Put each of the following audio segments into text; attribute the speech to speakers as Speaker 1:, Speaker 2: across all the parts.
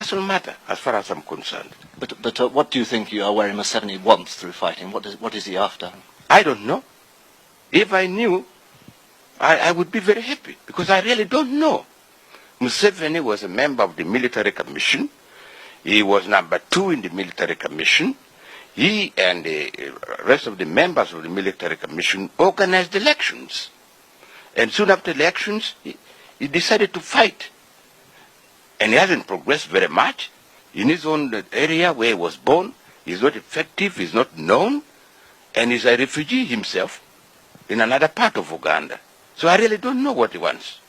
Speaker 1: personal matter as far as I'm concerned.
Speaker 2: But what do you think Yoweri Museveni wants through fighting? What is he after?
Speaker 1: I don't know. If I knew, I would be very happy, because I really don't know. Museveni was a member of the military commission. He was number 2 in the military commission. He and the rest of the members of the military commission organized elections. And soon after elections, he decided to fight. And he hasn't progressed very much. In his own area where he was born, he's not effective, he's not known, and he's a refugee himself in another part of Uganda. So I really don't know what he wants.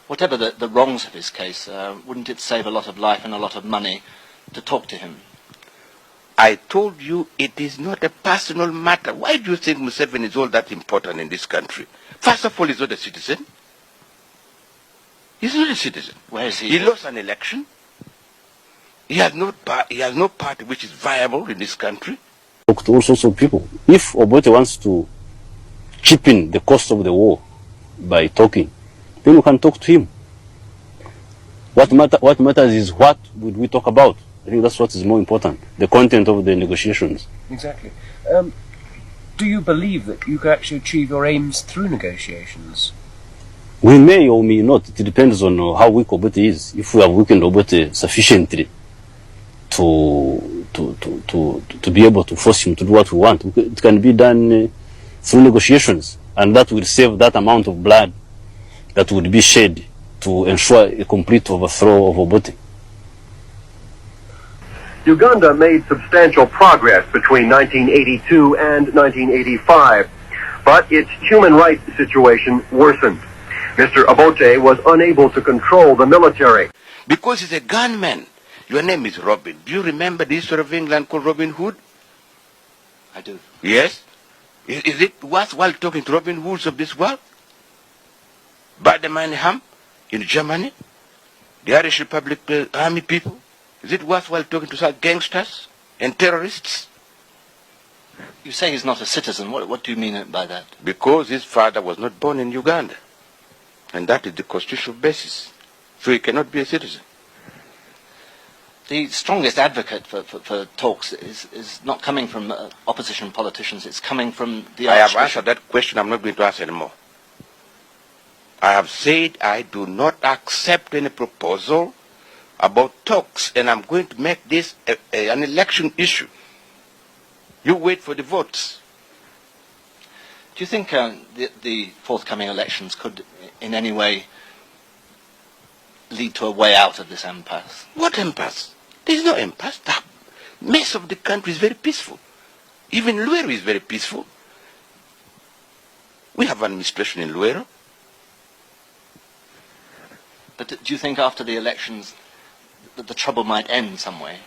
Speaker 2: Whatever the wrongs of his case, wouldn't it save a lot of life and a lot of money to talk to him?
Speaker 1: I told you it is not a personal matter. Why do you think Museveni is all that important in this country? First of all, he's not a citizen. He's not a citizen.
Speaker 2: Where is he?
Speaker 1: He lost an election. He has no party which is viable in this country.
Speaker 3: Talk to all sorts of people. If Obote wants to chip in the cost of the war by talking, then we can talk to him. What matters is what would we talk about. I think that's what is more important, the content of the negotiations.
Speaker 4: Exactly. Do you believe that you can actually achieve your aims through negotiations?
Speaker 3: We may or may not. It depends on how weak Obote is. If we have weakened Obote sufficiently to be able to force him to do what we want, it can be done through negotiations, and that will save that amount of blood that would be shed to ensure a complete overthrow of Obote.
Speaker 5: Uganda made substantial progress between 1982 and 1985, but its human rights situation worsened. Mr. Obote was unable to control the military.
Speaker 1: Because he's a gunman. Your name is Robin. Do you remember the history of England called Robin Hood?
Speaker 2: I do.
Speaker 1: Yes? Is it worthwhile talking to Robin Hoods of this world? Baden-Meinhof in Germany? The Irish Republic army people? Is it worthwhile talking to such gangsters and terrorists?
Speaker 2: You say he's not a citizen. What do you mean by that?
Speaker 1: Because his father was not born in Uganda. And that is the constitutional basis. So he cannot be a citizen.
Speaker 2: The strongest advocate for talks is not coming from opposition politicians. It's coming from the
Speaker 1: I have answered that question. I'm not going to answer anymore. I have said I do not accept any proposal about talks, and I'm going to make this an election issue. You wait for the votes.
Speaker 2: Do you think the forthcoming elections could in any way lead to a way out of this impasse?
Speaker 1: What impasse? There is no impasse. The mess of the country is very peaceful. Even Luero is very peaceful. We have administration in Luero.
Speaker 2: But do you think after the elections that the trouble might end some way?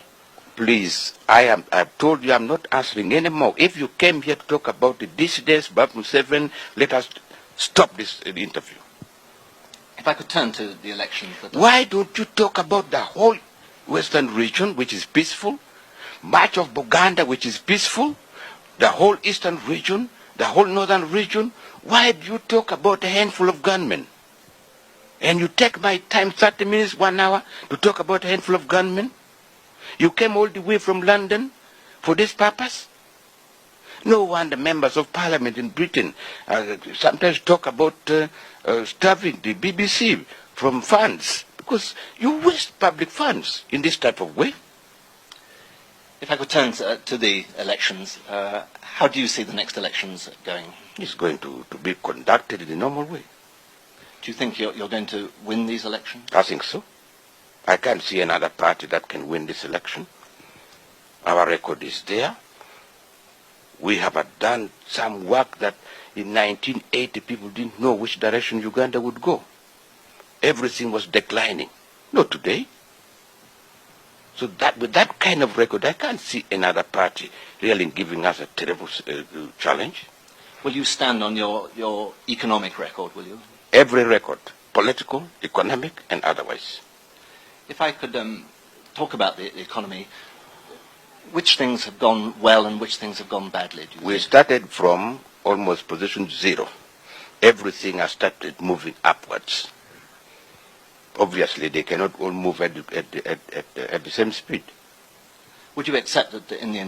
Speaker 1: Please, I've told you I'm not answering anymore. If you came here to talk about the dissidents, Bob Museveni, let us stop this interview.
Speaker 2: If I could turn to the elections.
Speaker 1: Why don't you talk about the whole western region, which is peaceful, much of Uganda, which is peaceful, the whole eastern region, the whole northern region? Why do you talk about a handful of gunmen? And you take my time, 30 minutes, 1 hour, to talk about a handful of gunmen? You came all the way from London for this purpose? No wonder members of parliament in Britain sometimes talk about starving the BBC from funds, because you waste public funds in this type of way.
Speaker 2: If I could turn to the elections, how do you see the next elections going?
Speaker 1: It's going to be conducted in the normal way.
Speaker 2: Do you think you're going to win these elections?
Speaker 1: I think so. I can't see another party that can win this election. Our record is there. We have done some work that in 1980 people didn't know which direction Uganda would go. Everything was declining. Not today. So that with that kind of record, I can't see another party really giving us a terrible challenge.
Speaker 2: Will you stand on your economic record, will you?
Speaker 1: Every record, political, economic, and otherwise.
Speaker 2: If I could talk about the economy, which things have gone well and which things have gone badly?
Speaker 1: We started from almost position 0. Everything has started moving upwards. obviously they cannot all move at the same speed.
Speaker 2: Would you accept that in the